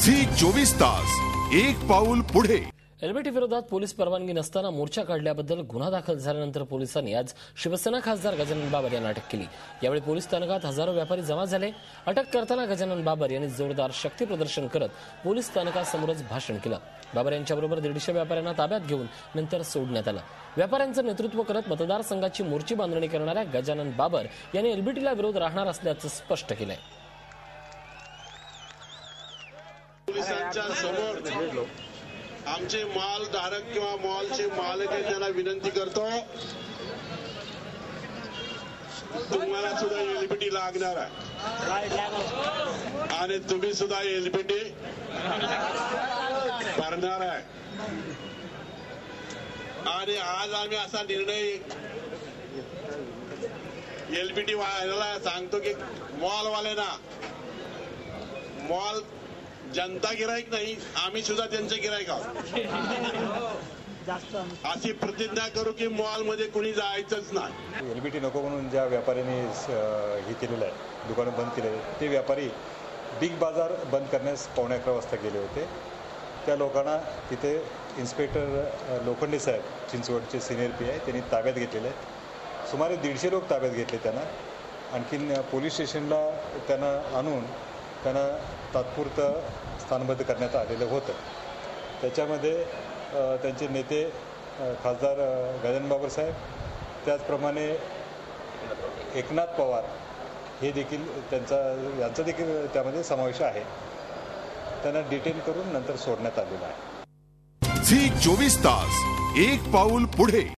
Zee 24 तास एक पाऊल पुढे। एलबीटी विरोधात पोलीस परवानगी नसताना मोर्चा काढल्याबद्दल गुन्हा दाखल झाल्यानंतर पोलिसांनी आज शिवसेना खासदार गजानन बाबर यांना अटक केली। यावेळी पोलीस स्थानकात हजारो व्यापारी जमा झाले। अटक करताना गजानन बाबर यांनी जोरदार शक्ती प्रदर्शन करत पोलीस स्थानकासमोरच भाषण केलं। बाबर यांच्याबरोबर 150 व्यापाऱ्यांना ताब्यात घेऊन नंतर सोडण्यात आलं। व्यापाऱ्यांचं नेतृत्व करत मतदारसंघाची मोर्ची बांधणी करणाऱ्या गजानन बाबर यांनी एलबीटीला विरोध राहणार असल्याचं स्पष्ट केलंय। पोलिसांच्या समोर आमचे मालधारक किंवा मॉलचे मालक आहेत त्यांना विनंती करतो, तुम्हाला सुद्धा एलबीटी लागणार आहे आणि तुम्ही सुद्धा एलबीटी भरणार आहे। आणि आज आम्ही असा निर्णय एलबीटी वाल्याला सांगतो की मॉलवाल्यांना, मॉल जनता गिराईक नाही, आम्ही सुद्धा त्यांचे गिराईक आहोत, अशी प्रतिज्ञा करू की मॉलमध्ये कुणी जायचंच नाही। एलबीटी नको म्हणून ज्या व्यापाऱ्यांनी हे केलेलं आहे, दुकानं बंद केलेले, ते व्यापारी बिग बाजार बंद करण्यास 11:15 वाजता गेले होते। त्या लोकांना तिथे इन्स्पेक्टर लोखंडे साहेब, चिंचवडचे सिनियर PI, त्यांनी ताब्यात घेतलेले आहेत। सुमारे 150 लोक ताब्यात घेतले त्यांना। आणखीन पोलीस स्टेशनला त्यांना आणून त्यांना तात्पुरतं स्थानबद्ध करण्यात आलेलं होतं। त्याच्यामध्ये त्यांचे नेते खासदार गजानन बाबर साहेब, त्याचप्रमाणे एकनाथ पवार हे देखील यांचा देखील त्यामध्ये समावेश आहे। त्यांना डिटेन करून नंतर सोडण्यात आलेलं आहे। झी 24 तास एक पाऊल पुढे।